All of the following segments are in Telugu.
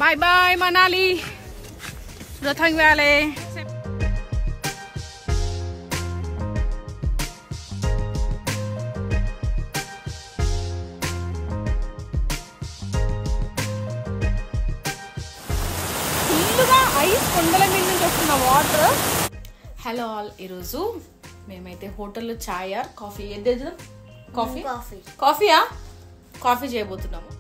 Bye bye Manali, Rohtang Valley. Ice కొండల మీద నుంచి వస్తున్న వాటర్. హలో ఆల్, ఈరోజు మేమైతే హోటల్లో చాయ్ ఆర్ కాఫీ కాఫీ చేయబోతున్నాము.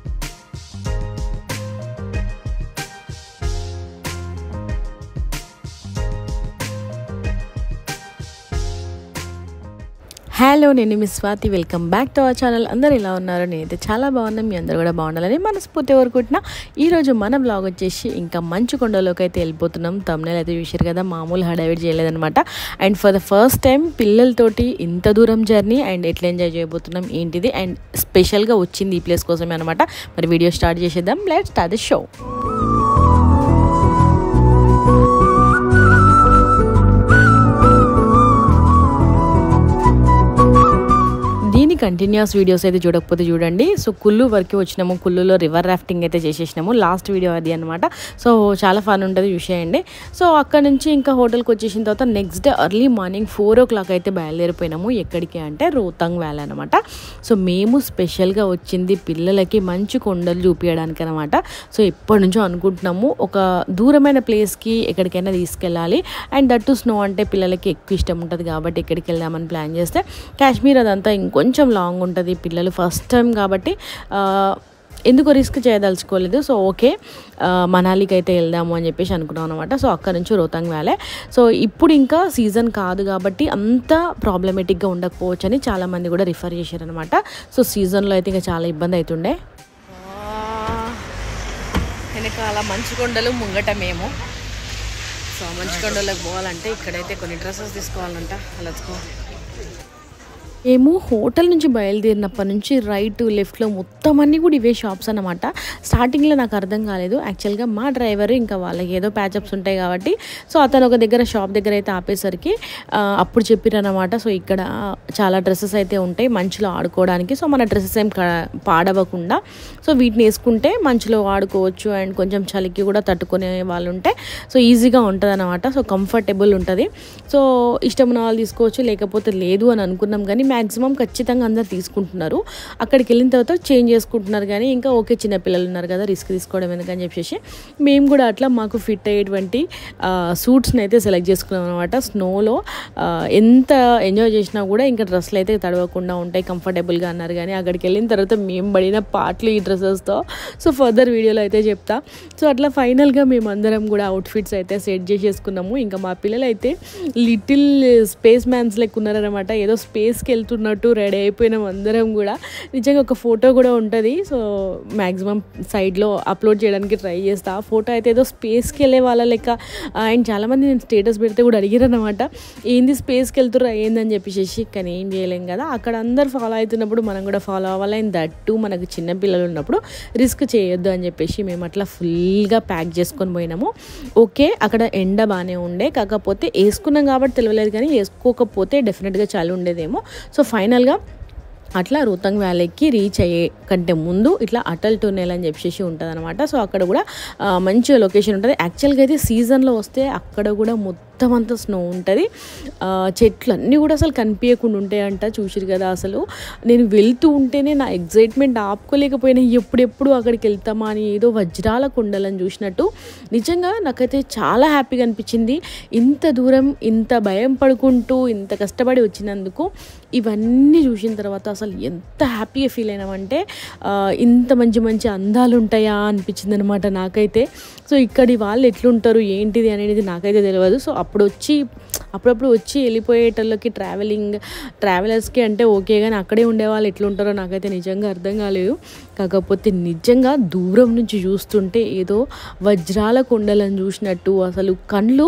హలో, నేను miss Swathi. Welcome back to our channel. అందరు ఎలా ఉన్నారు? నేనైతే చాలా బాగున్నాను. మీ అందరు కూడా బాగుండాలని మనస్ఫూర్తి కోరుకుంటున్నా. ఈరోజు మన బ్లాగ్ వచ్చేసి ఇంకా మంచు కొండలోకి అయితే వెళ్ళిపోతున్నాం. తమ్నెల్ అయితే చూసారు కదా, మామూలు హడావిడి చేయలేదనమాట. And for the first time పిల్లలతోటి ఇంత దూరం జర్నీ అండ్ ఎట్లా ఎంజాయ్ చేయబోతున్నాం ఏంటిది, అండ్ స్పెషల్గా వచ్చింది ఈ ప్లేస్ కోసమే అనమాట. మరి వీడియో స్టార్ట్ చేసేద్దాం. Let's start the show. Continuous videos అయితే చూడకపోతే చూడండి. సో కుల్లు వరకు వచ్చినాము. కుల్లులో రివర్ రాఫ్టింగ్ అయితే చేసేసినాము. లాస్ట్ వీడియో అది అనమాట. సో చాలా ఫన్ ఉంటుంది, చూసేయండి. సో అక్కడ నుంచి ఇంకా హోటల్కి వచ్చేసిన తర్వాత next day early morning 4 o'clock అయితే బయలుదేరిపోయినాము. ఎక్కడికి అంటే రోహతాంగ్ వ్యాలీ అనమాట. సో మేము స్పెషల్గా వచ్చింది పిల్లలకి మంచు కొండలు చూపించడానికి అనమాట. సో ఎప్పటి నుంచో అనుకుంటున్నాము ఒక దూరమైన ప్లేస్కి ఎక్కడికైనా తీసుకెళ్ళాలి. అండ్ దట్టు స్నో అంటే పిల్లలకి ఎక్కువ ఇష్టం ఉంటుంది కాబట్టి ఎక్కడికి వెళ్దామని ప్లాన్ చేస్తే కాశ్మీర్ అదంతా ఇంకొంచెం లాంగ్ ఉంటుంది. పిల్లలు ఫస్ట్ టైం కాబట్టి ఎందుకు రిస్క్ చేయదలుచుకోలేదు. సో ఓకే, మనాలికి అయితే వెళ్దాము అని చెప్పేసి అనుకున్నాం అనమాట. సో అక్కడ నుంచి రోహతాంగ్ వ్యాలీ. సో ఇప్పుడు ఇంకా సీజన్ కాదు కాబట్టి అంత ప్రాబ్లమేటిక్గా ఉండకపోవచ్చు అని చాలామంది కూడా రిఫర్ చేశారనమాట. సో సీజన్లో అయితే ఇంకా చాలా ఇబ్బంది అవుతుండే. వెనకాల మంచు కొండలు, ముంగట మేము. సో మంచు కొండలకు పోవాలంటే ఇక్కడైతే కొన్ని డ్రెస్సెస్ తీసుకోవాలంట. అలాచుకో. మేము హోటల్ నుంచి బయలుదేరినప్పటి నుంచి రైట్ లెఫ్ట్లో మొత్తం అన్నీ కూడా ఇవే షాప్స్ అనమాట. స్టార్టింగ్లో నాకు అర్థం కాలేదు. యాక్చువల్గా మా డ్రైవర్ ఇంకా వాళ్ళకి ఏదో ప్యాచప్స్ ఉంటాయి కాబట్టి సో అతను ఒక దగ్గర షాప్ దగ్గర అయితే ఆపేసరికి అప్పుడు చెప్పారనమాట. సో ఇక్కడ చాలా డ్రెస్సెస్ అయితే ఉంటాయి మంచులో ఆడుకోవడానికి. సో మన డ్రెస్సెస్ ఏం పాడవకుండా సో వీటిని వేసుకుంటే మంచులో ఆడుకోవచ్చు. అండ్ కొంచెం చలికి కూడా తట్టుకునే వాళ్ళు ఉంటే సో ఈజీగా ఉంటుంది అనమాట. సో కంఫర్టబుల్ ఉంటుంది. సో ఇష్టం ఉన్న వాళ్ళు తీసుకోవచ్చు, లేకపోతే లేదు అని అనుకున్నాం. కానీ మ్యాక్సిమం ఖచ్చితంగా అందరు తీసుకుంటున్నారు. అక్కడికి వెళ్ళిన తర్వాత చేంజ్ చేసుకుంటున్నారు. కానీ ఇంకా ఓకే, చిన్నపిల్లలు ఉన్నారు కదా, రిస్క్ తీసుకోవడం ఎందుకని చెప్పేసి మేము కూడా అట్లా మాకు ఫిట్ అయ్యేటువంటి సూట్స్ని అయితే సెలెక్ట్ చేసుకున్నాం అనమాట. స్నోలో ఎంత ఎంజాయ్ చేసినా కూడా ఇంకా డ్రెస్సులు అయితే తడవకుండా ఉంటాయి, కంఫర్టబుల్గా అన్నారు. కానీ అక్కడికి వెళ్ళిన తర్వాత మేము పడిన పాటలు ఈ డ్రెస్సెస్తో సో ఫర్దర్ వీడియోలో అయితే చెప్తా. సో అట్లా ఫైనల్గా మేమందరం కూడా అవుట్ఫిట్స్ అయితే సెట్ చేసేసుకున్నాము. ఇంకా మా పిల్లలు అయితే లిటిల్ స్పేస్ మ్యాన్స్ లెక్క ఉన్నారనమాట. ఏదో స్పేస్కి వెళ్తున్నట్టు రెడీ అయిపోయినాం అందరం కూడా. నిజంగా ఒక ఫోటో కూడా ఉంటుంది. సో మ్యాక్సిమం సైడ్లో అప్లోడ్ చేయడానికి ట్రై చేస్తా. ఆ ఫోటో అయితే ఏదో స్పేస్కి వెళ్ళే వాళ్ళ లెక్క. అండ్ చాలామంది నేను స్టేటస్ పెడితే కూడా అడిగారు అనమాట, ఏంది స్పేస్కి వెళ్తుర్రా ఏందని చెప్పేసి. కానీ ఏం చేయలేం కదా, అక్కడ అందరు ఫాలో అవుతున్నప్పుడు మనం కూడా ఫాలో అవ్వాలి. అండ్ దట్టు మనకు చిన్నపిల్లలు ఉన్నప్పుడు రిస్క్ చేయొద్దు అని చెప్పేసి మేము అట్లా ఫుల్గా ప్యాక్ చేసుకొని పోయినాము. ఓకే, అక్కడ ఎండ బాగానే ఉండే, కాకపోతే వేసుకున్నాం కాబట్టి తెలియలేదు. కానీ వేసుకోకపోతే డెఫినెట్గా చలి ఉండేదేమో. సో ఫైనల్గా అట్లా రోహతాంగ్ వ్యాలీకి రీచ్ అయ్యే కంటే ముందు ఇట్లా అటల్ టన్నెల్ అని చెప్పేసి ఉంటుంది అనమాట. సో అక్కడ కూడా మంచి లొకేషన్ ఉంటుంది. యాక్చువల్గా అయితే సీజన్లో వస్తే అక్కడ కూడా మొత్తం అంతా స్నో ఉంటుంది. చెట్లు అన్నీ కూడా అసలు కనిపించకుండా ఉంటాయంట. చూసిరు కదా, అసలు నేను వెళ్తూ ఉంటేనే నా ఎగ్జైట్మెంట్ ఆపుకోలేకపోయినా, ఎప్పుడెప్పుడు అక్కడికి వెళ్తామా అని. ఏదో వజ్రాల కొండలను చూసినట్టు నిజంగా నాకైతే చాలా హ్యాపీగా అనిపించింది. ఇంత దూరం ఇంత భయం పడుకుంటూ ఇంత కష్టపడి వచ్చినందుకు ఇవన్నీ చూసిన తర్వాత అసలు ఎంత హ్యాపీగా ఫీల్ అయినామంటే ఇంత మంచి మంచి అందాలు ఉంటాయా అనిపించింది అనమాట నాకైతే. సో ఇక్కడి వాళ్ళు ఎట్లుంటారు ఏంటిది అనేది నాకైతే తెలియదు. సో అప్పుడప్పుడు వచ్చి వెళ్ళిపోయేటోళ్ళకి ట్రావెలర్స్కి అంటే ఓకే, కానీ అక్కడే ఉండేవాళ్ళు ఎట్లుంటారో నాకైతే నిజంగా అర్థం కాలేదు. కాకపోతే నిజంగా దూరం నుంచి చూస్తుంటే ఏదో వజ్రాల కొండలను చూసినట్టు అసలు కళ్ళు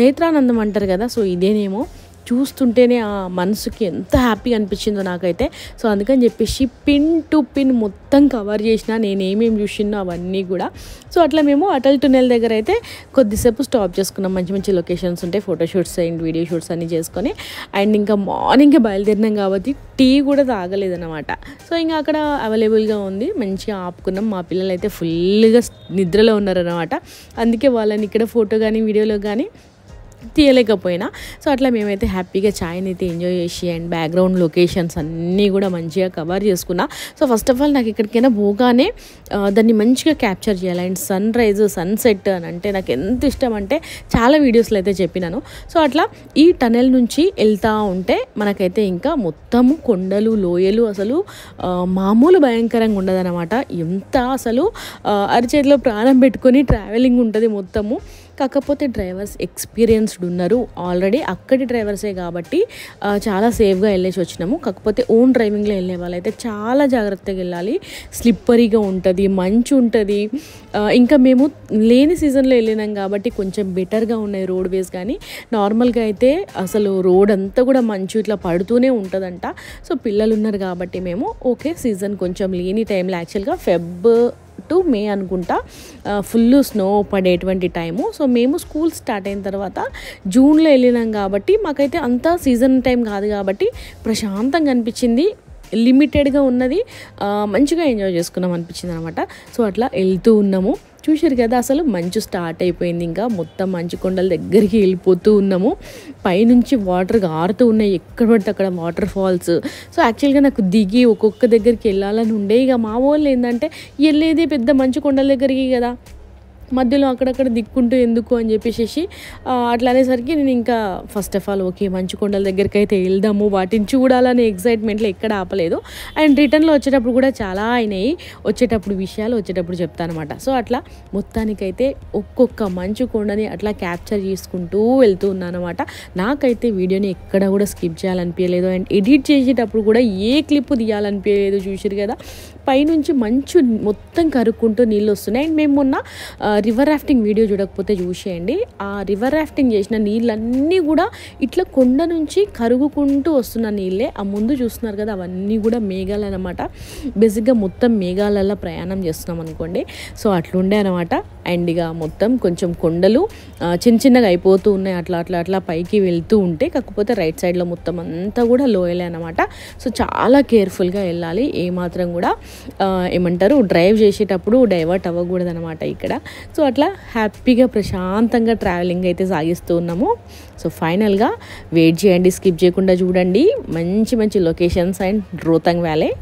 నేత్రానందం అంటారు కదా, సో ఇదేనేమో చూస్తుంటేనే ఆ మనసుకి ఎంత హ్యాపీగా అనిపించిందో నాకైతే. సో అందుకని చెప్పేసి పిన్ టు పిన్ మొత్తం కవర్ చేసిన, నేను ఏమేమి చూసినో అవన్నీ కూడా. సో అట్లా మేము అటల్ టన్నెల్ దగ్గర అయితే కొద్దిసేపు స్టాప్ చేసుకున్నాం. మంచి మంచి లొకేషన్స్ ఉంటాయి, ఫోటోషూట్స్ అండ్ వీడియో షూట్స్ అన్నీ చేసుకొని. అండ్ ఇంకా మార్నింగే బయలుదేరినాం కాబట్టి టీ కూడా తాగలేదన్నమాట. సో ఇంకా అక్కడ అవైలబుల్గా ఉంది, మంచిగా ఆపుకున్నాం. మా పిల్లలు అయితే ఫుల్గా నిద్రలో ఉన్నారన్నమాట. అందుకే వాళ్ళని ఇక్కడ ఫోటో కానీ వీడియోలో కానీ తీయలేకపోయినా. సో అట్లా మేమైతే హ్యాపీగా ఛాయ్ని అయితే ఎంజాయ్ చేసి అండ్ బ్యాక్గ్రౌండ్ లొకేషన్స్ అన్నీ కూడా మంచిగా కవర్ చేసుకున్నా. సో ఫస్ట్ ఆఫ్ ఆల్ నాకు ఎక్కడికైనా పోగానే దాన్ని మంచిగా క్యాప్చర్ చేయాలి. అండ్ సన్ రైజ్ సన్సెట్ అని అంటే నాకు ఎంత ఇష్టం అంటే చాలా వీడియోస్లో అయితే చెప్పినాను. సో అట్లా ఈ టనెల్ నుంచి వెళ్తూ ఉంటే మనకైతే ఇంకా మొత్తము కొండలు లోయలు, అసలు మామూలు భయంకరంగా ఉండదన్నమాట. ఎంత అసలు అరిచేతిలో ప్రాణం పెట్టుకొని ట్రావెలింగ్ ఉంటుంది మొత్తము. కాకపోతే డ్రైవర్స్ ఎక్స్పీరియన్స్డ్ ఉన్నారు ఆల్రెడీ, అక్కడి డ్రైవర్సే కాబట్టి చాలా సేఫ్గా వెళ్ళేసి వచ్చినాము. కాకపోతే ఓన్ డ్రైవింగ్లో వెళ్ళే వాళ్ళైతే చాలా జాగ్రత్తగా వెళ్ళాలి. స్లిప్పరీగా ఉంటుంది, మంచు ఉంటుంది. ఇంకా మేము లేని సీజన్లో వెళ్ళినాం కాబట్టి కొంచెం బెటర్గా ఉన్నాయి రోడ్ వేస్. కానీ నార్మల్గా అయితే అసలు రోడ్ అంతా కూడా మంచు ఇట్లా పడుతూనే ఉంటుందంట. సో పిల్లలు ఉన్నారు కాబట్టి మేము ఓకే, సీజన్ కొంచెం లేని టైంలో యాక్చువల్గా ఫెబ్ టు మే అనుకుంటా ఫుల్ స్నో పడేటువంటి టైము. సో మేము స్కూల్ స్టార్ట్ అయిన తర్వాత జూన్లో వెళ్ళినాం కాబట్టి మాకైతే అంతా సీజన్ టైం కాదు కాబట్టి ప్రశాంతంగా అనిపించింది, లిమిటెడ్గా ఉన్నది, మంచిగా ఎంజాయ్ చేసుకున్నాం అనిపించింది అనమాట. సో అట్లా వెళ్తూ ఉన్నాము. చూసారు కదా అసలు మంచు స్టార్ట్ అయిపోయింది, ఇంకా మొత్తం మంచు కొండల దగ్గరికి వెళ్ళిపోతూ ఉన్నాము. పైనుంచి వాటర్ గారుతూ ఉన్నాయి, ఎక్కడ పడితే అక్కడ వాటర్ ఫాల్స్. సో యాక్చువల్గా నాకు దిగి ఒక్కొక్క దగ్గరికి వెళ్ళాలని ఉండే. ఇక మా వాళ్ళు ఏంటంటే వెళ్ళేదే పెద్ద మంచు కొండల దగ్గరికి కదా, మధ్యలో అక్కడక్కడ దిక్కుంటూ ఎందుకు అని చెప్పేసి అట్లా అనేసరికి నేను ఇంకా ఫస్ట్ ఆఫ్ ఆల్ ఓకే మంచు కొండల దగ్గరికి అయితే వెళ్దాము, వాటిని చూడాలనే ఎగ్జైట్మెంట్లో ఎక్కడ ఆపలేదు. అండ్ రిటర్న్లో వచ్చేటప్పుడు కూడా చాలా అయినాయి, వచ్చేటప్పుడు విషయాలు వచ్చేటప్పుడు చెప్తాను అనమాట. సో అట్లా మొత్తానికైతే ఒక్కొక్క మంచు కొండని అట్లా క్యాప్చర్ చేసుకుంటూ వెళ్తూ ఉన్నాను అనమాట. నాకైతే వీడియోని ఎక్కడ కూడా స్కిప్ చేయాలనిపించలేదు. అండ్ ఎడిట్ చేసేటప్పుడు కూడా ఏ క్లిప్ తీయాలనిపించలేదు. చూసారు కదా పైనుంచి మంచు మొత్తం కరుక్కుంటూ నీళ్ళు వస్తున్నాయి. అండ్ మేము మొన్న రివర్ రాఫ్టింగ్ వీడియో చూడకపోతే చూసేయండి. ఆ రివర్ రాఫ్టింగ్ చేసిన నీళ్ళన్నీ కూడా ఇట్లా కొండ నుంచి కరుగుకుంటూ వస్తున్న నీళ్ళే. ఆ ముందు చూస్తున్నారు కదా అవన్నీ కూడా మేఘాలు అనమాట. బేసిక్గా మొత్తం మేఘాలలో ప్రయాణం చేస్తున్నాం అనుకోండి. సో అట్లుండే అనమాట. అండ్ ఇక మొత్తం కొంచెం కొండలు చిన్న చిన్నగా అయిపోతూ ఉన్నాయి, అట్లా అట్లా అట్లా పైకి వెళ్తూ ఉంటే. కాకపోతే రైట్ సైడ్లో మొత్తం అంతా కూడా లోయలే అనమాట. సో చాలా కేర్ఫుల్గా వెళ్ళాలి, ఏమాత్రం కూడా ఏమంటారు డ్రైవ్ చేసేటప్పుడు డైవర్ట్ అవ్వకూడదు అనమాట ఇక్కడ. సో అట్లా హ్యాపీగా ప్రశాంతంగా ట్రావెలింగ్ అయితే సాగిస్తూ ఉన్నాము. సో ఫైనల్గా వెయిట్ చేయండి, స్కిప్ చేయకుండా చూడండి. మంచి మంచి లొకేషన్స్ అండ్ రోహతాంగ్ వ్యాలీ.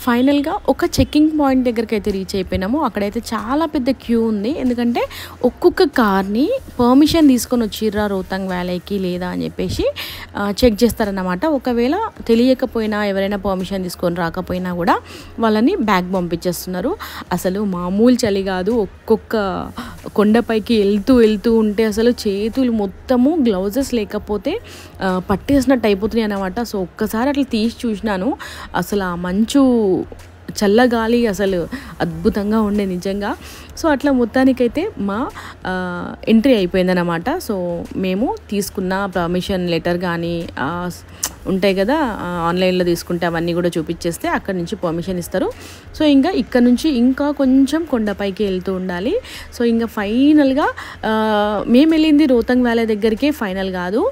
ఫైనల్గా ఒక చెక్కింగ్ పాయింట్ దగ్గరికి అయితే రీచ్ అయిపోయినాము. అక్కడైతే చాలా పెద్ద క్యూ ఉంది, ఎందుకంటే ఒక్కొక్క కార్ని పర్మిషన్ తీసుకొని వచ్చిర్రా రోహతాంగ్ వ్యాలీకి లేదా అని చెప్పేసి చెక్ చేస్తారన్నమాట. ఒకవేళ తెలియకపోయినా ఎవరైనా పర్మిషన్ తీసుకొని రాకపోయినా కూడా వాళ్ళని బ్యాక్ పంపించేస్తున్నారు. అసలు మామూలు చలి కాదు. ఒక్కొక్క కొండపైకి వెళ్తూ ఉంటే అసలు చేతులు మొత్తము గ్లౌజెస్ లేకపోతే పట్టేసినట్టు అయిపోతున్నాయి అన్నమాట. సో ఒక్కసారి అట్లా తీసి చూసినాను, అసలు ఆ మంచు చల్లగాలి అసలు అద్భుతంగా ఉండే నిజంగా. సో అట్లా మొత్తానికైతే మా ఎంట్రీ అయిపోయిందన్నమాట. సో మేము తీసుకున్న పర్మిషన్ లెటర్ కానీ ఉంటాయి కదా, ఆన్లైన్లో తీసుకుంటే అవన్నీ కూడా చూపించేస్తే అక్కడ నుంచి పర్మిషన్ ఇస్తారు. సో ఇంకా ఇక్కడ నుంచి ఇంకా కొంచెం కొండపైకి వెళ్తూ ఉండాలి. సో ఇంకా ఫైనల్గా మేము వెళ్ళింది రోహతాంగ్ వ్యాలీ దగ్గరికే, ఫైనల్ కాదు.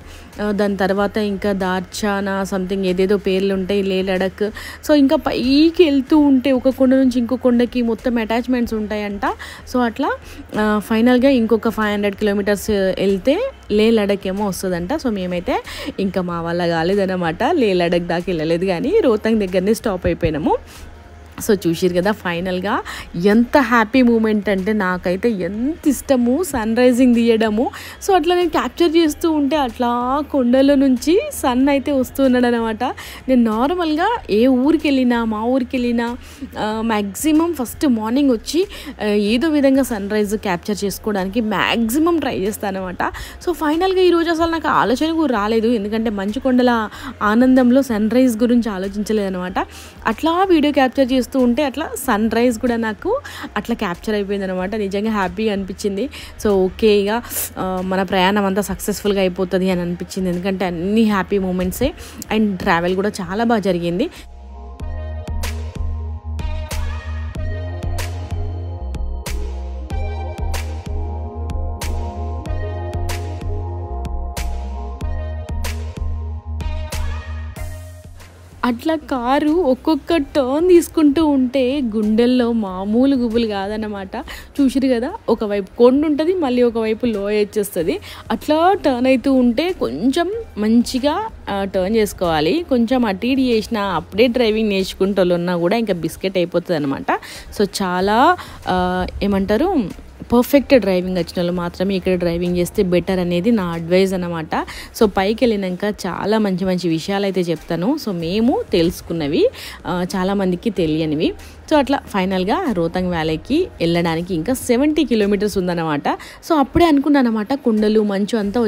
దాని తర్వాత ఇంకా దార్చానా సంథింగ్ ఏదేదో పేర్లు ఉంటాయి, లే లడక్. సో ఇంకా పైకి వెళ్తూ ఉంటే ఒక కొండ నుంచి ఇంకో కొండకి మొత్తం అటాచ్మెంట్స్ ఉంటాయంట. సో అట్లా ఫైనల్గా ఇంకొక 500 కిలోమీటర్స్ వెళ్తే లే లడక్ ఏమో వస్తుందంట. సో మేమైతే ఇంకా మా వల్ల కాలేదన్నమాట, లే లడక్ దాకా వెళ్ళలేదు కానీ రోహతాంగ్ దగ్గరనే స్టాప్ అయిపోయినాము. సో చూసిరు కదా ఫైనల్గా ఎంత హ్యాపీ మూమెంట్ అంటే నాకైతే ఎంత ఇష్టము సన్ రైజింగ్ తీయడము. సో అట్లా నేను క్యాప్చర్ చేస్తూ ఉంటే అట్లా కొండల నుంచి సన్ అయితే వస్తూ ఉన్నాడు అనమాట. నేను నార్మల్గా ఏ ఊరికి వెళ్ళినా మా ఊరికి వెళ్ళినా మ్యాక్సిమం ఫస్ట్ మార్నింగ్ వచ్చి ఏదో విధంగా సన్ రైజ్ క్యాప్చర్ చేసుకోవడానికి మ్యాక్సిమం ట్రై చేస్తాను అనమాట. సో ఫైనల్గా ఈరోజు అసలు నాకు ఆలోచన కూడా రాలేదు, ఎందుకంటే మంచు కొండల ఆనందంలో సన్ రైజ్ గురించి ఆలోచించలేదు అనమాట. అట్లా వీడియో క్యాప్చర్ చేస్తూ ఉంటే అట్లా సన్ రైజ్ కూడా నాకు అట్లా క్యాప్చర్ అయిపోయింది అనమాట. నిజంగా హ్యాపీగా అనిపించింది. సో ఓకే, ఇక మన ప్రయాణం అంతా సక్సెస్ఫుల్గా అయిపోతుంది అని అనిపించింది, ఎందుకంటే అన్ని హ్యాపీ మూమెంట్సే అండ్ ట్రావెల్ కూడా చాలా బాగా జరిగింది. అట్లా కారు ఒక్కొక్క టర్న్ తీసుకుంటూ ఉంటే గుండెల్లో మామూలు గుబులు కాదన్నమాట. చూసిరు కదా, ఒకవైపు కొండ ఉంటుంది, మళ్ళీ ఒకవైపు లోయ వచ్చేస్తుంది. అట్లా టర్న్ అవుతూ ఉంటే కొంచెం మంచిగా టర్న్ చేసుకోవాలి. కొంచెం అటు ఇటు చేసిన అప్పుడే డ్రైవింగ్ నేర్చుకుంటూ ఉన్నా కూడా ఇంకా బిస్కెట్ అయిపోతుంది అనమాట. సో చాలా ఏమంటారు, పర్ఫెక్ట్ డ్రైవింగ్ వచ్చిన వాళ్ళు మాత్రమే ఇక్కడ డ్రైవింగ్ చేస్తే బెటర్ అనేది నా అడ్వైజ్ అనమాట. సో పైకి వెళ్ళినాక చాలా మంచి మంచి విషయాలు అయితే చెప్తాను. సో మేము తెలుసుకున్నవి చాలామందికి తెలియనివి. సో అట్లా ఫైనల్గా రోహతాంగ్ వ్యాలీకి వెళ్ళడానికి ఇంకా 70 కిలోమీటర్స్ ఉందన్నమాట. సో అప్పుడే అనుకున్నాను అనమాట, కొండలు మంచు అంతా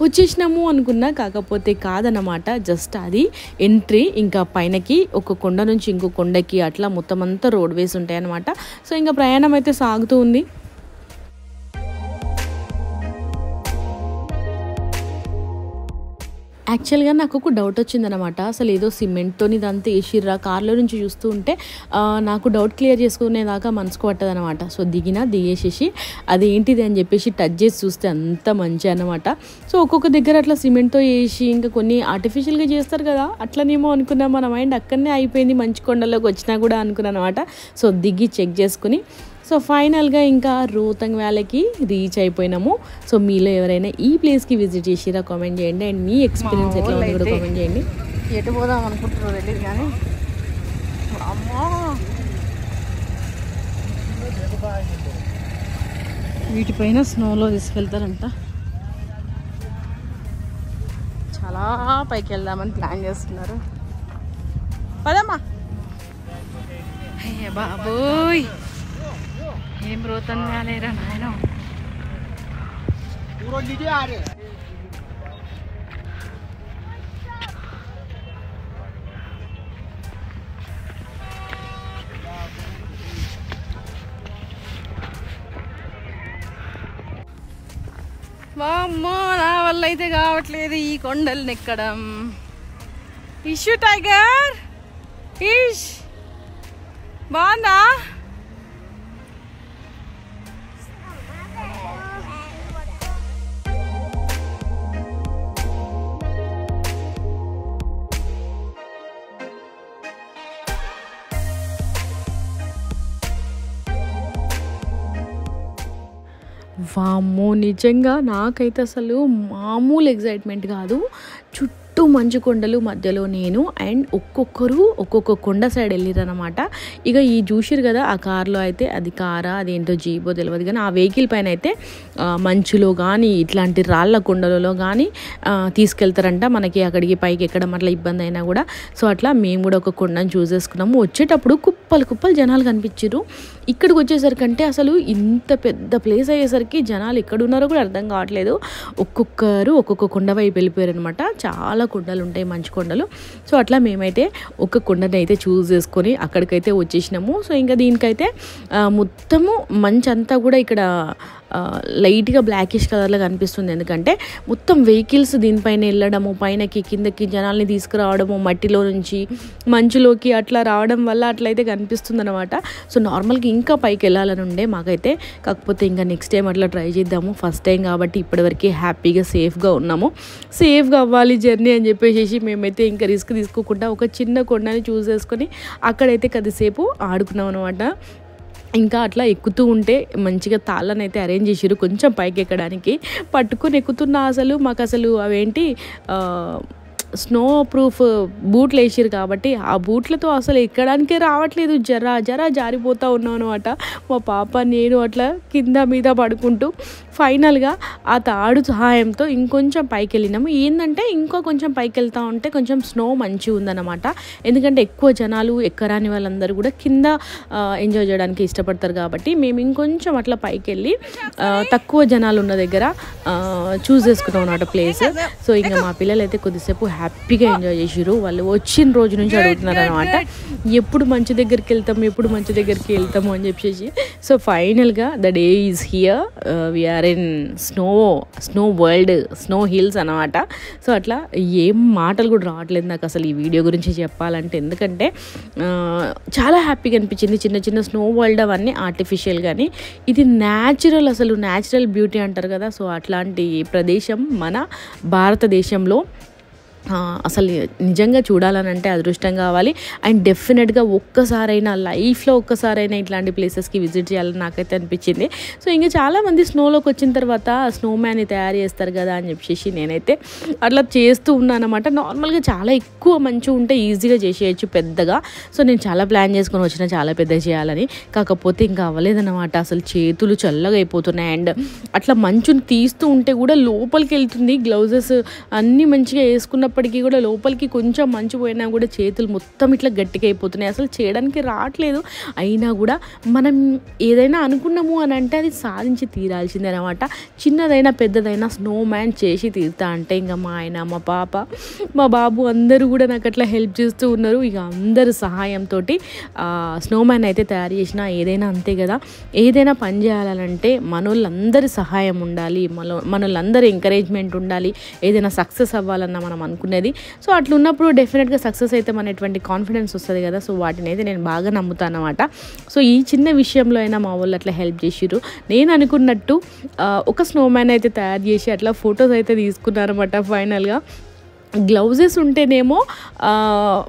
వచ్చేసినాము అనుకున్నా, కాకపోతే కాదన్నమాట. జస్ట్ అది ఎంట్రీ, ఇంకా పైనకి ఒక కొండ నుంచి ఇంకో కొండకి అట్లా మొత్తం అంతా రోడ్ వేస్ ఉంటాయి అన్నమాట. సో ఇంకా ప్రయాణం అయితే సాగుతూ ఉంది. యాక్చువల్గా నాకు ఒక డౌట్ వచ్చిందనమాట, అసలు ఏదో సిమెంట్తో ఇదంతా వేసిర్రా కార్లో నుంచి చూస్తూ ఉంటే నాకు డౌట్ క్లియర్ చేసుకునేదాకా మనసుకు పట్టదనమాట. సో దిగేసేసి అదేంటిది అని చెప్పేసి టచ్ చేసి చూస్తే అంత మంచి అనమాట. సో ఒక్కొక్క దగ్గర అట్లా సిమెంట్తో వేసి ఇంకా కొన్ని ఆర్టిఫిషియల్గా చేస్తారు కదా, అట్లనేమో అనుకున్నా. మన మైండ్ అక్కడనే అయిపోయింది, మంచు కొండలోకి వచ్చినా కూడా అనుకున్నాను అనమాట. సో దిగి చెక్ చేసుకుని సో ఫైనల్గా ఇంకా రోహతాంగ్ వ్యాలీకి రీచ్ అయిపోయినాము. సో మీలో ఎవరైనా ఈ ప్లేస్కి విజిట్ చేసిరా కామెంట్ చేయండి, అండ్ మీ ఎక్స్పీరియన్స్ ఎట్లా ఉంది కూడా కామెంట్ చేయండి. ఎటు పోదాం అనుకుంటున్నారు తెలియదు కానీ అమ్మా వీటిపైన స్నోలో తీసుకెళ్తారంట. చాలా పైకి వెళ్దామని ప్లాన్ చేస్తున్నారు. పదమ్మా. అయ్యే బాబోయ్, ఏం రోహతాంగ్ వ్యాలీ రా నాయన. వామ్మో, నా వల్ల అయితే కావట్లేదు ఈ కొండలు నెక్కడం. ఇష్యూ టైగర్ ఇష్ బాగుందా? వామ్మో, నిజంగా నాకైతే అసలు మామూలు ఎగ్జైట్మెంట్ కాదు. చుట్టూ మంచు కొండలు మధ్యలో నేను అండ్ ఒక్కొక్కరు ఒక్కొక్క కొండ సైడ్ వెళ్ళిరనమాట. ఇక ఈ చూసిరు కదా ఆ కార్లో అయితే, అది కారా అదేంటో జీబో తెలియదు కానీ ఆ వెహికల్ పైన అయితే మంచులో కానీ ఇట్లాంటి రాళ్ళ కొండలలో కానీ తీసుకెళ్తారంట. మనకి అక్కడికి పైకి ఎక్కడం అట్లా ఇబ్బంది అయినా కూడా. సో అట్లా మేము కూడా ఒక కొండను చూసేసుకున్నాము. వచ్చేటప్పుడు కుప్పలు జనాలు కనిపించారు. ఇక్కడికి వచ్చేసరికంటే అసలు ఇంత పెద్ద ప్లేస్ అయ్యేసరికి జనాలు ఎక్కడున్నారో కూడా అర్థం కావట్లేదు. ఒక్కొక్కరు ఒక్కొక్క కొండ వైపు వెళ్ళిపోయారు అనమాట. చాలా కొండలు ఉంటాయి, మంచు కొండలు. సో అట్లా మేమైతే ఒక కొండని అయితే చూస్ చేసుకొని అక్కడికైతే వచ్చేసినాము. సో ఇంకా దీనికైతే మొత్తము మంచు అంతా కూడా ఇక్కడ లైట్గా బ్లాకిష్ కలర్లో కనిపిస్తుంది. ఎందుకంటే మొత్తం వెహికల్స్ దీనిపైన వెళ్ళడము, పైనకి కిందకి జనాల్ని తీసుకురావడము, మట్టిలో నుంచి మంచులోకి అట్లా రావడం వల్ల అట్లయితే కనిపిస్తుంది అనమాట. సో నార్మల్గా ఇంకా పైకి వెళ్ళాలని ఉండే మాకైతే, కాకపోతే ఇంకా నెక్స్ట్ టైం అట్లా ట్రై చేద్దాము. ఫస్ట్ టైం కాబట్టి ఇప్పటివరకు హ్యాపీగా సేఫ్గా ఉన్నాము. సేఫ్గా అవ్వాలి జర్నీ అని చెప్పేసి మేమైతే ఇంకా రిస్క్ తీసుకోకుండా ఒక చిన్న కొండని చూస్ చేసుకొని అక్కడైతే కొద్దిసేపు ఆడుకున్నాం అనమాట. ఇంకా అట్లా ఎక్కుతూ ఉంటే మంచిగా తాళ్ళని అయితే అరేంజ్ చేసిరు కొంచెం పైకి ఎక్కడానికి. పట్టుకొని ఎక్కుతున్నా అసలు మాకు అసలు అవేంటి స్నో ప్రూఫ్ బూట్లు వేసిరు కాబట్టి ఆ బూట్లతో అసలు ఎక్కడానికే రావట్లేదు. జరా జారిపోతూ ఉన్నాం అనమాట. మా పాప నేను అట్లా కింద మీద పడుకుంటూ ఫైనల్గా ఆ తాడు సహాయంతో ఇంకొంచెం పైకి వెళ్ళినాము. ఏంటంటే ఇంకా కొంచెం పైకి వెళ్తూ ఉంటే కొంచెం స్నో మంచిగా ఉందన్నమాట. ఎందుకంటే ఎక్కువ జనాలు ఎక్కరాని వాళ్ళందరూ కూడా కింద ఎంజాయ్ చేయడానికి ఇష్టపడతారు కాబట్టి మేము ఇంకొంచెం అట్లా పైకి వెళ్ళి తక్కువ జనాలు ఉన్న దగ్గర చూస్ చేసుకున్నాం అన్నమాట ప్లేస్. సో ఇంకా మా పిల్లలు అయితే కొద్దిసేపు హ్యాపీగా ఎంజాయ్ చేసిరు. వాళ్ళు వచ్చిన రోజు నుంచి అడుగుతున్నారు అనమాట, ఎప్పుడు మంచు దగ్గరికి వెళ్తాము అని చెప్పేసి. సో ఫైనల్గా the day is here, we're in snow world, snow hills అనమాట. సో అట్లా ఏం మాటలు కూడా రావట్లేదు నాకు అసలు ఈ వీడియో గురించి చెప్పాలంటే. ఎందుకంటే చాలా హ్యాపీగా అనిపించింది. చిన్న స్నో వరల్డ్ అవన్నీ ఆర్టిఫిషియల్ కానీ ఇది న్యాచురల్, అసలు న్యాచురల్ బ్యూటీ అంటారు కదా. సో అట్లాంటి ప్రదేశం మన భారతదేశంలో అసలు నిజంగా చూడాలని అంటే అదృష్టం కావాలి. అండ్ డెఫినెట్గా లైఫ్లో ఒక్కసారైనా ఇట్లాంటి ప్లేసెస్కి విజిట్ చేయాలని నాకైతే అనిపించింది. సో ఇంకా చాలామంది స్నోలోకి వచ్చిన తర్వాత స్నో మ్యాన్ని తయారు చేస్తారు కదా అని చెప్పేసి నేనైతే అట్లా చేస్తూ ఉన్నాను అనమాట. నార్మల్గా చాలా ఎక్కువ మంచు ఉంటే ఈజీగా చేసేయచ్చు పెద్దగా. సో నేను చాలా ప్లాన్ చేసుకొని వచ్చిన చాలా పెద్దగా చేయాలని, కాకపోతే ఇంకా అవ్వలేదన్నమాట. అసలు చేతులు చల్లగా అయిపోతున్నాయి. అండ్ అట్లా మంచుని తీస్తూ ఉంటే కూడా లోపలికి వెళ్తుంది. గ్లౌజెస్ అన్నీ మంచిగా వేసుకున్న అప్పటికి కూడా లోపలికి కొంచెం మంచు పోయినా కూడా చేతులు మొత్తం ఇట్లా గట్టిగా అయిపోతున్నాయి. అసలు చేయడానికి రావట్లేదు. అయినా కూడా మనం ఏదైనా అనుకున్నాము అని అంటే అది సాధించి తీరాల్సిందే అనమాట. చిన్నదైనా పెద్దదైనా స్నో మ్యాన్ చేసి తీరుతా అంటే ఇంకా మా ఆయన, మా పాప, మా బాబు అందరూ కూడా నాకు అట్లా హెల్ప్ చేస్తూ ఉన్నారు. ఇక అందరి సహాయంతో స్నో మ్యాన్ అయితే తయారు చేసిన. ఏదైనా అంతే కదా, ఏదైనా పని చేయాలంటే మనోళ్ళందరి సహాయం ఉండాలి, మనోళ్ళందరి ఎంకరేజ్మెంట్ ఉండాలి. ఏదైనా సక్సెస్ అవ్వాలన్నా మనం అనుకునేది. సో అట్లా ఉన్నప్పుడు డెఫినెట్గా సక్సెస్ అయితే అనేటువంటి కాన్ఫిడెన్స్ వస్తుంది కదా. సో వాటిని అయితే నేను బాగా నమ్ముతాను అనమాట. సో ఈ చిన్న విషయంలో అయినా మా వాళ్ళు అట్లా హెల్ప్ చేసిర్రు. నేను అనుకున్నట్టు ఒక స్నోమ్యాన్ అయితే తయారు చేసి అట్లా ఫొటోస్ అయితే తీసుకున్నారు అనమాట. ఫైనల్గా గ్లౌజెస్ ఉంటేనేమో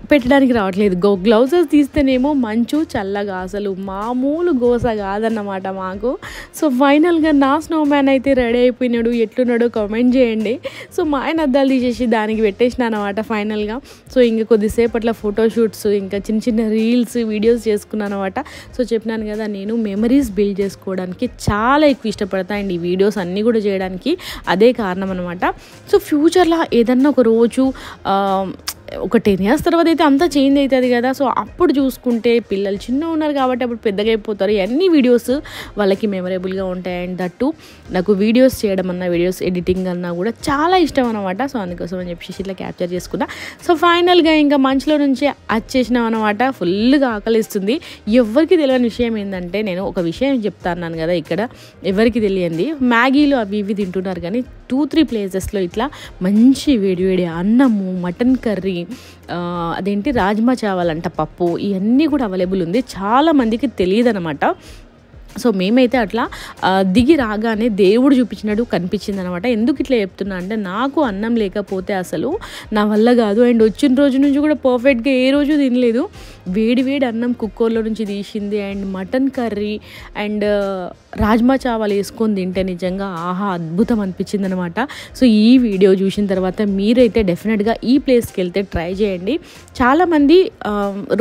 పెట్టడానికి రావట్లేదు, గ్లౌజెస్ తీస్తేనేమో మంచు చల్లగా, అసలు మామూలు గోస కాదన్నమాట మాకు. సో ఫైనల్గా నా స్నోమ్యాన్ అయితే రెడీ అయిపోయినాడు. ఎట్లున్నాడో కామెంట్ చేయండి. సో మా ఆయన అద్దాలు తీసేసి దానికి పెట్టేసిన అనమాట ఫైనల్గా. సో ఇంకా కొద్దిసేపు అట్లా ఫోటోషూట్స్, ఇంకా చిన్న రీల్స్, వీడియోస్ చేసుకున్నాను అనమాట. సో చెప్పినాను కదా, నేను మెమరీస్ బిల్డ్ చేసుకోవడానికి చాలా ఎక్కువ ఇష్టపడతాను. అండ్ ఈ వీడియోస్ అన్నీ కూడా చేయడానికి అదే కారణం అనమాట. సో ఫ్యూచర్లో ఏదన్నా ఒక రోజు ఒక 10 years తర్వాత అయితే అంతా చేంజ్ అవుతుంది కదా. సో అప్పుడు చూసుకుంటే పిల్లలు చిన్న ఉన్నారు కాబట్టి అప్పుడు పెద్దగా అయిపోతారు. అన్ని వీడియోస్ వాళ్ళకి మెమరబుల్గా ఉంటాయి. అండ్ దట్టు నాకు వీడియోస్ చేయడం అన్నా, వీడియోస్ ఎడిటింగ్ అన్నా కూడా చాలా ఇష్టం అనమాట. సో అందుకోసం అని చెప్పేసి ఇట్లా క్యాప్చర్ చేసుకున్నా. సో ఫైనల్గా ఇంకా మంచులో నుంచి వచ్చేసినాం అనమాట. ఫుల్గా ఆకలిస్తుంది. ఎవరికి తెలియని విషయం ఏంటంటే, నేను ఒక విషయం చెప్తాను కదా, ఇక్కడ ఎవరికి తెలియంది మ్యాగీలు అవి ఇవి తింటున్నారు కానీ 2-3 ప్లేసెస్లో ఇట్లా మంచి వేడి అన్నము, మటన్ కర్రీ, అదేంటి రాజ్మా చావల్ అంట, పప్పు, ఇవన్నీ కూడా అవైలబుల్ ఉంది. చాలామందికి తెలియదు అనమాట. సో మేమైతే అట్లా దిగి రాగానే దేవుడు చూపించినట్టు కనిపించింది అనమాట. ఎందుకు ఇట్లా చెప్తున్నా అంటే, నాకు అన్నం లేకపోతే అసలు నా వల్ల కాదు. అండ్ వచ్చిన రోజు నుంచి కూడా పర్ఫెక్ట్గా ఏ రోజు తినలేదు. వేడి అన్నం కుక్కర్లో నుంచి తీసింది and mutton curry and rajma chawal వేసుకొని తింటే నిజంగా ఆహా అద్భుతం అనిపించింది అనమాట. సో ఈ వీడియో చూసిన తర్వాత మీరైతే డెఫినెట్గా ఈ ప్లేస్కి వెళ్తే ట్రై చేయండి. చాలామంది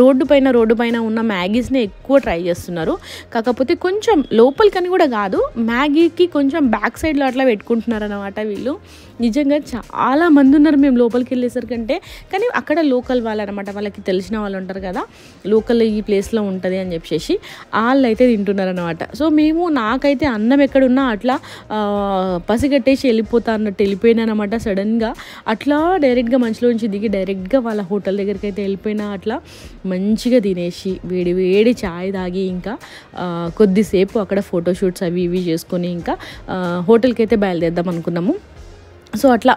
రోడ్డు పైన ఉన్న మ్యాగీస్ని ఎక్కువ ట్రై చేస్తున్నారు. కాకపోతే కొంచెం లోపలికని కూడా కాదు, మ్యాగీకి కొంచెం బ్యాక్ సైడ్లో అట్లా పెట్టుకుంటున్నారు అనమాట వీళ్ళు. నిజంగా చాలా మంది ఉన్నారు మేము లోపలికి వెళ్ళేసరికంటే. కానీ అక్కడ లోకల్ వాళ్ళు అనమాట, వాళ్ళకి తెలిసిన వాళ్ళు ఉంటారు కదా, లోకల్ ఈ ప్లేస్లో ఉంటుంది అని చెప్పేసి వాళ్ళు అయితే తింటున్నారు అనమాట. సో నాకైతే అన్నం ఎక్కడున్నా అట్లా పసిగట్టేసి వెళ్ళిపోతా అన్నట్టు వెళ్ళిపోయినా అనమాట. సడన్గా అట్లా డైరెక్ట్గా మంచిలోంచి దిగి డైరెక్ట్గా వాళ్ళ హోటల్ దగ్గరికి అయితే వెళ్ళిపోయినా. అట్లా మంచిగా తినేసి వేడి చాయ్ తాగి ఇంకా కొద్దిసేపు అక్కడ ఫోటోషూట్స్ అవి ఇవి చేసుకొని ఇంకా హోటల్కి అయితే బయలుదేద్దాం అనుకున్నాము. సో అట్లా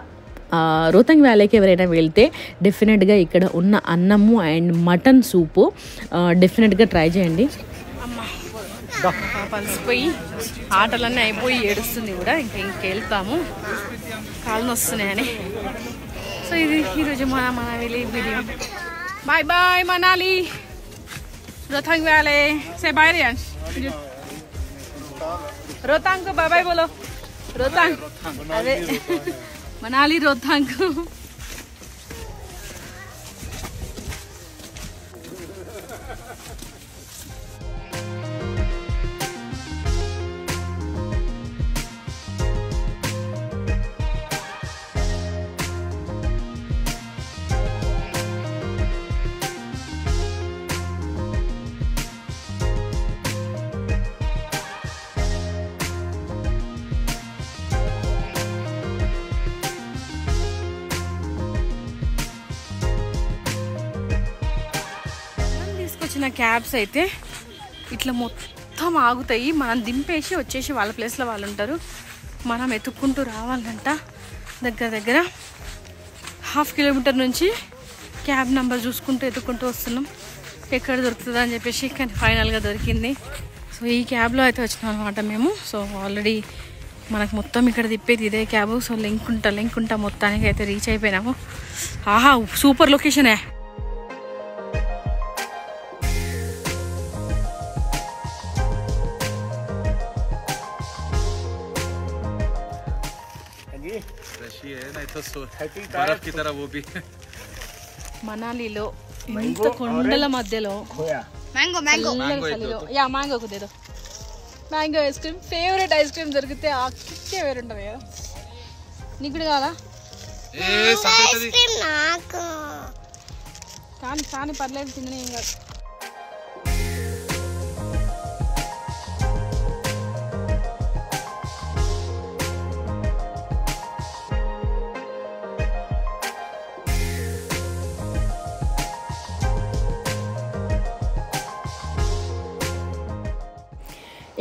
రోహతంగ్ వ్యాలీకి ఎవరైనా వెళ్తే డెఫినెట్గా ఇక్కడ ఉన్న అన్నము అండ్ మటన్ సూపు డెఫినెట్గా ట్రై చేయండి. పలిసిపోయి ఆటలన్నీ అయిపోయి ఏడుస్తుంది కూడా, ఇంకెళ్తాము, కాళ్ళు వస్తున్నాయని. సో ఇది ఈరోజు Manali video. Bye bye Manali, Rohtang valley సే బాయ్ రియాన్స్. రోహతాంగ్ को बाय बाय बोलो. रोहतांग अरे मनाली रोहतांग को వచ్చిన క్యాబ్స్ అయితే ఇట్లా మొత్తం ఆగుతాయి. మనం దింపేసి వచ్చేసి వాళ్ళ ప్లేస్లో వాళ్ళు ఉంటారు. మనం ఎత్తుక్కుంటూ రావాలంట. దగ్గర 1/2 కిలోమీటర్ నుంచి క్యాబ్ నెంబర్ చూసుకుంటూ ఎత్తుక్కుంటూ వస్తున్నాం ఎక్కడ దొరుకుతుందా అని చెప్పేసి. కానీ ఫైనల్గా దొరికింది. సో ఈ క్యాబ్లో అయితే వచ్చినాం అనమాట మేము. సో ఆల్రెడీ మనకు మొత్తం ఇక్కడ తిప్పేది ఇదే క్యాబు. సో లింకుంటా మొత్తానికి అయితే రీచ్ అయిపోయినాము. ఆహా సూపర్ లొకేషనే. మనాలిలో ఇంత కొండల మధ్యలో మ్యాంగో కుదేదో mango ice cream, favourite ice cream దొరికితే ఆ కిక్కే వేరుంటుంది కదా. నీకు కూడా కావాలా? కానీ పర్లేదు, తిననే ఏం కాదు.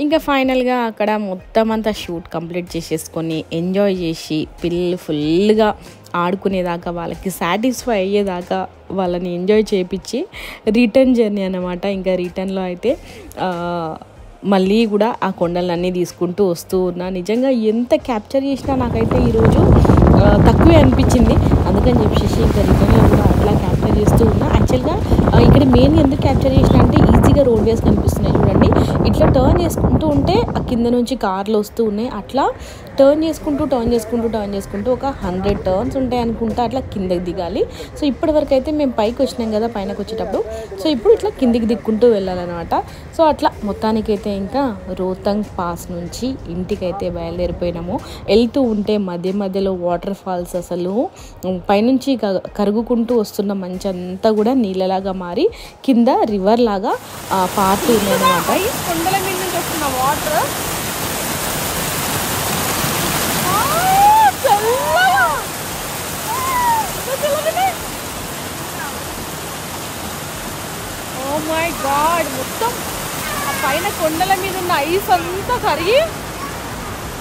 ఇంకా ఫైనల్గా అక్కడ మొత్తం అంతా షూట్ కంప్లీట్ చేసేసుకొని ఎంజాయ్ చేసి పిల్లలు ఫుల్గా ఆడుకునేదాకా, వాళ్ళకి సాటిస్ఫై అయ్యేదాకా వాళ్ళని ఎంజాయ్ చేయించి రిటర్న్ జర్నీ అన్నమాట. ఇంకా రిటర్న్లో అయితే మళ్ళీ కూడా ఆ కొండలన్నీ తీసుకుంటూ వస్తూ ఉన్నా. నిజంగా ఎంత క్యాప్చర్ చేసినా నాకైతే ఈరోజు తక్కువే అనిపించింది. అందుకని చెప్పేసి ఇంకా రిటర్న్లో కూడా అట్లా క్యాప్చర్ చేస్తూ ఉన్నా. యాక్చువల్గా ఇక్కడ మెయిన్ ఎందుకు క్యాప్చర్ చేసిన అంటే ఈజీగా రోడ్ వేస్ కనిపిస్తున్నాయి చూడండి. ఇట్లా టర్న్ చేసుకుంటూ ఉంటే ఆ కింద నుంచి కార్లు వస్తూ ఉన్నాయి. అట్లా టర్న్ చేసుకుంటూ ఒక 100 టర్న్స్ ఉంటాయి అనుకుంటా. అట్లా కిందకి దిగాలి. సో ఇప్పటివరకు అయితే మేము పైకి వచ్చినాం కదా పైనకి వచ్చేటప్పుడు. సో ఇప్పుడు ఇట్లా కిందికి దిక్కుంటూ వెళ్ళాలన్నమాట. సో అట్లా మొత్తానికైతే ఇంకా రోహతంగ్ పాస్ నుంచి ఇంటికైతే బయలుదేరిపోయినాము. వెళ్తూ ఉంటే మధ్యలో వాటర్ ఫాల్స్ అసలు పైనుంచి కరుగుకుంటూ వస్తున్న మంచి అంతా కూడా నీళ్ళలాగా మారి కింద రివర్ లాగా పారుతూ ఉందన్నమాట. కొండల మీద నుంచి వస్తున్న వాటర్ ఓ మై గాడ్, మొత్తం ఆ పైన కొండల మీద ఉన్న ఐస్ అంతా కరిగి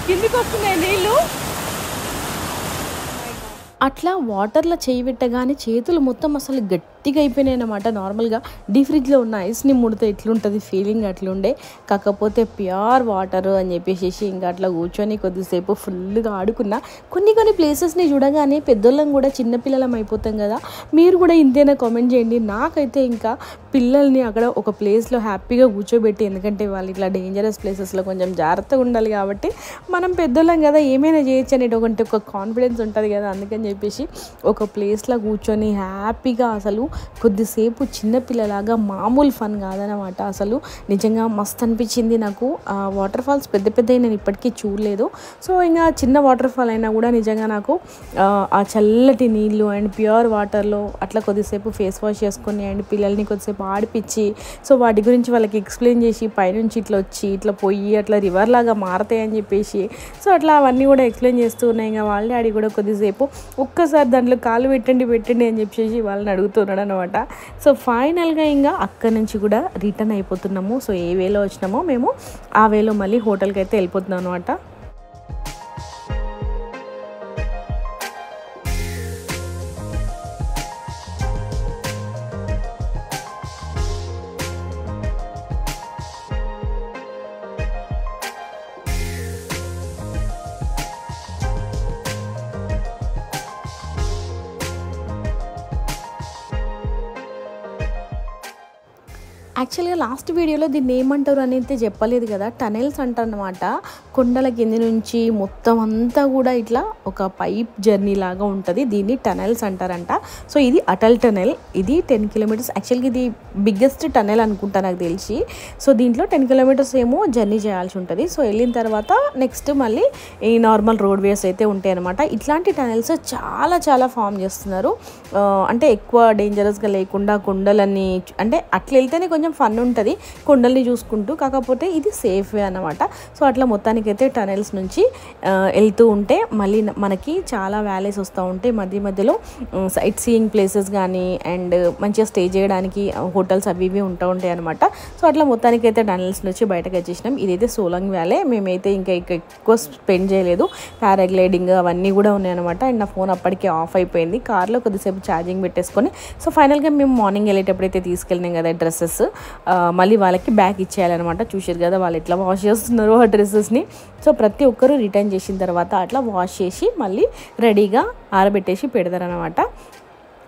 కిందికి వస్తున్నాయి నీళ్ళు. అట్లా వాటర్లో చేయి పెట్టగానే చేతులు మొత్తం అసలు గట్టిగా అయిపోయినాయి అన్నమాట. నార్మల్గా డీ ఫ్రిడ్జ్లో ఉన్న ఐస్ని ముడితే ఎట్లుంటుంది ఫీలింగ్ అట్లుండే. కాకపోతే ప్యూర్ వాటర్ అని చెప్పేసి ఇంకా అట్లా కూర్చొని కొద్దిసేపు ఫుల్గా ఆడుకున్నా. కొన్ని ప్లేసెస్ని చూడగానే పెద్దోళ్ళం కూడా చిన్నపిల్లలం అయిపోతాం కదా. మీరు కూడా ఇంతేనా కామెంట్ చేయండి. నాకైతే ఇంకా పిల్లల్ని అక్కడ ఒక ప్లేస్లో హ్యాపీగా కూర్చోబెట్టి, ఎందుకంటే వాళ్ళు ఇట్లా డేంజరస్ ప్లేసెస్లో కొంచెం జాగ్రత్తగా ఉండాలి కాబట్టి మనం పెద్దోళ్ళం కదా ఏమైనా చేయొచ్చు అనేటువంటి ఒక కాన్ఫిడెన్స్ ఉంటుంది కదా. అందుకని చెప్పేసి ఒక ప్లేస్లో కూర్చొని హ్యాపీగా అసలు కొద్దిసేపు చిన్నపిల్లలాగా మామూలు ఫన్ కాదనమాట. అసలు నిజంగా మస్తు అనిపించింది నాకు. వాటర్ ఫాల్స్ పెద్దవి నేను ఇప్పటికీ చూడలేదు. సో ఇంకా చిన్న వాటర్ ఫాల్ అయినా కూడా నిజంగా నాకు ఆ చల్లటి నీళ్ళు అండ్ ప్యూర్ వాటర్లో అట్లా కొద్దిసేపు ఫేస్ వాష్ చేసుకొని అండ్ పిల్లల్ని కొద్దిసేపు ఆడిపించి, సో వాటి గురించి వాళ్ళకి ఎక్స్ప్లెయిన్ చేసి పైనుంచి ఇట్లా వచ్చి ఇట్లా పోయి అట్లా రివర్ లాగా మారతాయని చెప్పేసి సో అట్లా అవన్నీ కూడా ఎక్స్ప్లెయిన్ చేస్తూ ఉన్నాయి. ఇంకా వాళ్ళ డాడీ కూడా కొద్దిసేపు ఒక్కసారి దాంట్లో కాలు పెట్టండి అని చెప్పేసి వాళ్ళని అడుగుతున్నాడు అనమాట. సో ఫైనల్గా ఇంకా అక్కడి నుంచి కూడా రిటర్న్ అయిపోతున్నాము. సో ఏ వేలో వచ్చినామో మేము ఆ వేలో మళ్ళీ హోటల్కి అయితే వెళ్ళిపోతున్నాం అనమాట. యాక్చువల్గా లాస్ట్ వీడియోలో దీన్ని ఏమంటారు అని అయితే చెప్పలేదు కదా. టనెల్స్ అంటారు అనమాట. కొండల కింది నుంచి మొత్తం అంతా కూడా ఇట్లా ఒక పైప్ జర్నీ లాగా ఉంటుంది. దీన్ని టనెల్స్ అంటారంట. సో ఇది అటల్ టనెల్. ఇది 10 కిలోమీటర్స్. యాక్చువల్గా ఇది బిగ్గెస్ట్ టనెల్ అనుకుంటా నాకు తెలిసి. సో దీంట్లో 10 కిలోమీటర్స్ ఏమో జర్నీ చేయాల్సి ఉంటుంది. సో వెళ్ళిన తర్వాత నెక్స్ట్ మళ్ళీ ఈ నార్మల్ రోడ్ వేస్ అయితే ఉంటాయి అనమాట. ఇట్లాంటి టనెల్స్ చాలా ఫామ్ చేస్తున్నారు. అంటే ఎక్కువ డేంజరస్గా లేకుండా కొండలన్నీ, అంటే అట్లా వెళ్తేనే కొంచెం ఫన్ ఉంటుంది కొండల్ని చూసుకుంటూ. కాకపోతే ఇది సేఫ్ వే అనమాట. సో అట్లా మొత్తానికైతే టనెల్స్ నుంచి వెళ్తూ ఉంటే మళ్ళీ మనకి చాలా వ్యాలీస్ వస్తూ ఉంటాయి. మధ్యలో సైట్ సీయింగ్ ప్లేసెస్ కానీ అండ్ మంచిగా స్టే చేయడానికి హోటల్స్ అవి ఇవి ఉంటూ ఉంటాయి అనమాట. సో అట్లా మొత్తానికైతే టనెల్స్ నుంచి బయటకు వచ్చేసినాం. ఇదైతే సోలంగ్ వ్యాలీ. మేమైతే ఇంకా ఎక్కువ స్పెండ్ చేయలేదు. పారాగ్లైడింగ్ అవన్నీ కూడా ఉన్నాయన్నమాట. అండ్ నా ఫోన్ అప్పటికే ఆఫ్ అయిపోయింది. కార్లో కొద్దిసేపు ఛార్జింగ్ పెట్టేసుకొని సో ఫైనల్గా మేము మార్నింగ్ వెళ్ళేటప్పుడైతే తీసుకెళ్ళినాం కదా డ్రెస్సెస్, మళ్ళీ వాళ్ళకి బ్యాగ్ ఇచ్చేయాలన్నమాట. చూసారు కదా వాళ్ళు ఎట్లా వాష్ చేస్తున్నారు ఆ డ్రెస్సెస్ని. సో ప్రతి ఒక్కరూ రిటర్న్ చేసిన తర్వాత అట్లా వాష్ చేసి మళ్ళీ రెడీగా ఆరబెట్టేసి పెడతారనమాట.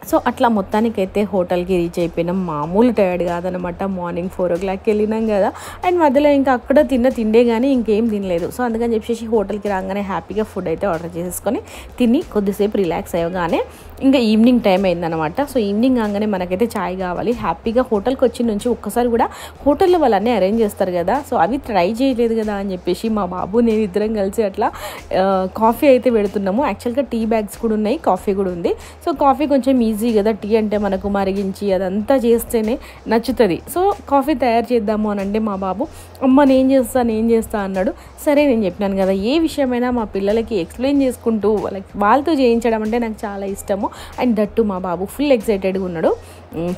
సో అట్లా మొత్తానికైతే హోటల్కి రీచ్ అయిపోయినాం. మామూలు టైర్డ్ కాదనమాట. మార్నింగ్ 4 o'clockకి వెళ్ళినాం కదా. అండ్ మధ్యలో ఇంకా అక్కడ తిండే కానీ ఇంకేం తినలేదు. సో అందుకని చెప్పేసి హోటల్కి రాగానే హ్యాపీగా ఫుడ్ అయితే ఆర్డర్ చేసేసుకొని తిని కొద్దిసేపు రిలాక్స్ అయ్యగానే ఇంకా ఈవినింగ్ టైం అయిందనమాట. సో ఈవినింగ్ కాగానే మనకైతే ఛాయ్ కావాలి. హ్యాపీగా హోటల్కి వచ్చి నుంచి ఒక్కసారి కూడా హోటల్లో వాళ్ళన్నీ అరేంజ్ చేస్తారు కదా. సో అవి ట్రై చేయలేదు కదా అని చెప్పేసి మా బాబు నేను ఇద్దరం కలిసి అట్లా కాఫీ అయితే పెడుతున్నాము. యాక్చువల్గా టీ బ్యాగ్స్ కూడా ఉన్నాయి, కాఫీ కూడా ఉంది. సో కాఫీ కొంచెం ఈజీ కదా. టీ అంటే మనకు మరిగించి అదంతా చేస్తేనే నచ్చుతుంది. సో కాఫీ తయారు చేద్దాము అని అంటే మా బాబు అమ్మ నేను చేస్తా అన్నాడు. సరే నేను చెప్పినాను కదా, ఏ విషయమైనా మా పిల్లలకి ఎక్స్ప్లెయిన్ చేసుకుంటూ వాళ్ళతో చేయించడం అంటే నాకు చాలా ఇష్టము. అండ్ దట్టు మా బాబు ఫుల్ ఎక్సైటెడ్గా ఉన్నాడు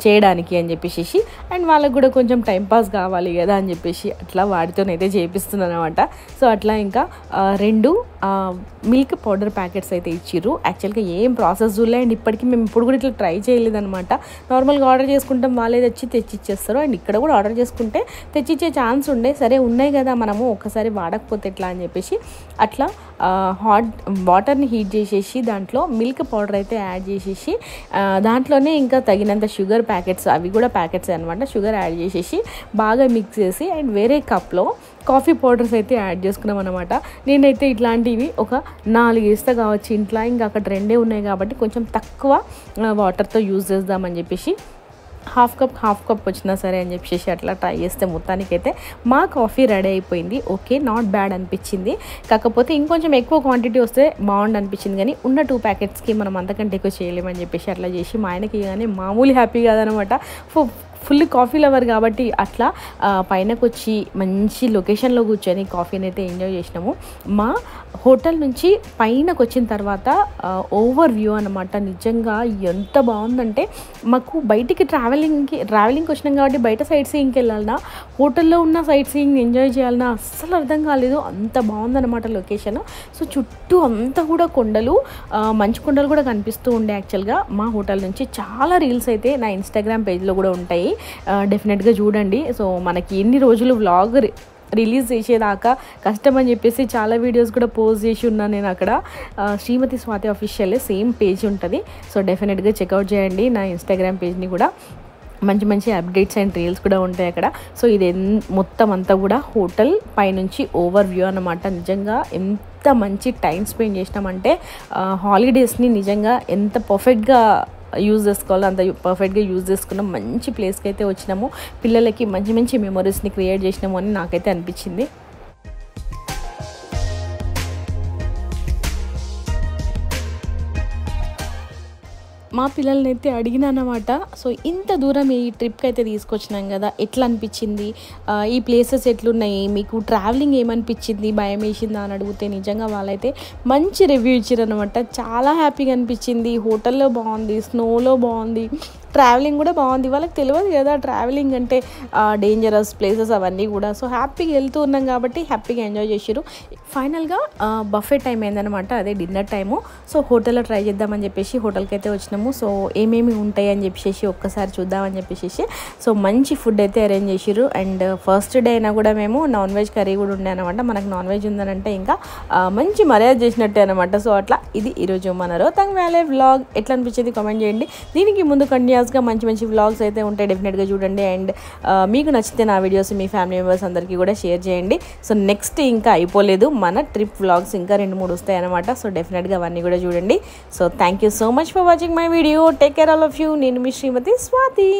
చేయడానికి అని చెప్పేసి. అండ్ వాళ్ళకు కూడా కొంచెం టైంపాస్ కావాలి కదా అని చెప్పేసి అట్లా వాటితోనైతే చేపిస్తున్నాను అనమాట. సో అట్లా ఇంకా 2 మిల్క్ పౌడర్ ప్యాకెట్స్ అయితే ఇచ్చిర్రు. యాక్చువల్గా ఏం ప్రాసెస్ చూడలే. అండ్ ఇప్పటికీ మేము ఇప్పుడు కూడా ఇట్లా ట్రై చేయలేదనమాట. నార్మల్గా ఆర్డర్ చేసుకుంటాం, వాళ్ళే తెచ్చిచ్చేస్తారు. అండ్ ఇక్కడ కూడా ఆర్డర్ చేసుకుంటే తెచ్చిచ్చే ఛాన్స్ ఉండే. సరే ఉన్నాయి కదా మనము ఒకసారి వాడకపోతే ఎట్లా అని చెప్పేసి అట్లా హాట్ వాటర్ని హీట్ చేసేసి దాంట్లో మిల్క్ పౌడర్ అయితే యాడ్ చేసేసి దాంట్లోనే ఇంకా తగినంత షుగర్ ప్యాకెట్స్, అవి కూడా ప్యాకెట్స్ అనమాట, షుగర్ యాడ్ చేసేసి బాగా మిక్స్ చేసి అండ్ వేరే కప్లో కాఫీ పౌడర్స్ అయితే యాడ్ చేసుకున్నాం అనమాట. నేనైతే ఇట్లాంటివి ఒక 4 వేస్తా కావచ్చు ఇంట్లో. ఇంకా అక్కడ 2 ఉన్నాయి కాబట్టి కొంచెం తక్కువ వాటర్తో యూజ్ చేద్దామని చెప్పేసి హాఫ్ కప్ వచ్చినా సరే అని చెప్పేసి అట్లా ట్రై చేస్తే మొత్తానికైతే మా కాఫీ రెడీ అయిపోయింది. ఓకే, నాట్ బ్యాడ్ అనిపించింది. కాకపోతే ఇంకొంచెం ఎక్కువ క్వాంటిటీ వస్తే బాగుండు అనిపించింది. కానీ ఉన్న 2 ప్యాకెట్స్కి మనం అంతకంటే ఎక్కువ చేయలేమని చెప్పేసి అట్లా చేసి మా ఆయనకి కానీ మామూలు హ్యాపీ కాదనమాట. ఫుల్ కాఫీ లవర్ కాబట్టి అట్లా పైనకు వచ్చి మంచి లొకేషన్లో కూర్చొని కాఫీని అయితే ఎంజాయ్ చేసినాము. మా హోటల్ నుంచి పైనకు వచ్చిన తర్వాత ఓవర్ వ్యూ అనమాట. నిజంగా ఎంత బాగుందంటే మాకు బయటికి ట్రావెలింగ్కి వచ్చినాం కాబట్టి బయట సైట్ సీయింగ్కి వెళ్ళాలన్నా హోటల్లో ఉన్న సైట్ సీయింగ్ ఎంజాయ్ చేయాలన్నా అస్సలు అర్థం కాలేదు. అంత బాగుందన్నమాట లొకేషన్. సో చుట్టూ అంతా కూడా కొండలు, మంచు కొండలు కూడా కనిపిస్తూ ఉండే. యాక్చువల్గా మా హోటల్ నుంచి చాలా రీల్స్ అయితే నా ఇన్స్టాగ్రామ్ పేజ్లో కూడా ఉంటాయి, డెఫినెట్గా చూడండి. సో మనకి ఎన్ని రోజులు వ్లాగ్ రిలీజ్ చేసేదాకా కష్టం అని చెప్పేసి చాలా వీడియోస్ కూడా పోస్ట్ చేసి ఉన్నాను నేను అక్కడ. శ్రీమతి స్వాతి అఫీషియల్ సేమ్ పేజ్ ఉంటుంది. సో డెఫినెట్గా చెక్అవుట్ చేయండి నా ఇన్స్టాగ్రామ్ పేజ్ని కూడా. మంచి మంచి అప్డేట్స్ అండ్ రీల్స్ కూడా ఉంటాయి అక్కడ. సో ఇది మొత్తం అంతా కూడా హోటల్ పైనుంచి ఓవర్ వ్యూ అన్నమాట. నిజంగా ఎంత మంచి టైం స్పెండ్ చేసినామంటే హాలిడేస్ని నిజంగా ఎంత పర్ఫెక్ట్గా యూజ్ చేసుకోవాలో అంత పర్ఫెక్ట్గా యూజ్ చేసుకున్నాం. మంచి ప్లేస్కి అయితే వచ్చినాము, పిల్లలకి మంచి మంచి మెమొరీస్ని క్రియేట్ చేసినాము అని నాకైతే అనిపించింది. మా పిల్లల్ని అయితే అడిగినా అన్నమాట. సో ఇంత దూరం ఈ ట్రిప్కి అయితే తీసుకొచ్చినాం కదా, ఎట్లా అనిపించింది, ఈ ప్లేసెస్ ఎట్లున్నాయి, మీకు ట్రావెలింగ్ ఏమనిపించింది, భయం వేసిందా అని అడిగితే నిజంగా వాళ్ళైతే మంచి రివ్యూ ఇచ్చారు అనమాట. చాలా హ్యాపీగా అనిపించింది. హోటల్లో బాగుంది, స్నోలో బాగుంది, ట్రావెలింగ్ కూడా బాగుంది. వాళ్ళకి తెలియదు కదా ట్రావెలింగ్ అంటే డేంజరస్ ప్లేసెస్ అవన్నీ కూడా. సో హ్యాపీగా వెళ్తూ ఉన్నాం కాబట్టి హ్యాపీగా ఎంజాయ్ చేసారు. ఫైనల్గా బఫే టైం అయిందనమాట, అదే డిన్నర్ టైము. సో హోటల్లో ట్రై చేద్దామని చెప్పేసి హోటల్కి అయితే వచ్చినాము. సో ఏమేమి ఉంటాయి అని చెప్పేసి ఒక్కసారి చూద్దామని చెప్పేసి సో మంచి ఫుడ్ అయితే అరేంజ్ చేసారు. అండ్ ఫస్ట్ డే అయినా కూడా మేము నాన్ వెజ్ కర్రీ కూడా ఉండే అనమాట. మనకు నాన్ వెజ్ ఉందనంటే ఇంకా మంచి మర్యాద చేసినట్టే అనమాట. సో అట్లా ఇది ఈరోజు మన రోహతాంగ్ వ్యాలీ వ్లాగ్. ఎట్లా అనిపించేది కామెంట్ చేయండి. దీనికి ముందు కంటిన్యూస్గా మంచి మంచి వ్లాగ్స్ అయితే ఉంటాయి, డెఫినెట్గా చూడండి. అండ్ మీకు నచ్చితే నా వీడియోస్ మీ ఫ్యామిలీ మెంబర్స్ అందరికీ కూడా షేర్ చేయండి. సో నెక్స్ట్ ఇంకా అయిపోలేదు, మన ట్రిప్ వ్లాగ్స్ ఇంకా 2-3 వస్తాయి అనమాట. సో డెఫినెట్గా అవన్నీ కూడా చూడండి. So thank you so much for watching my video. Take care all of you. నేను మీ శ్రీమతి స్వాతి.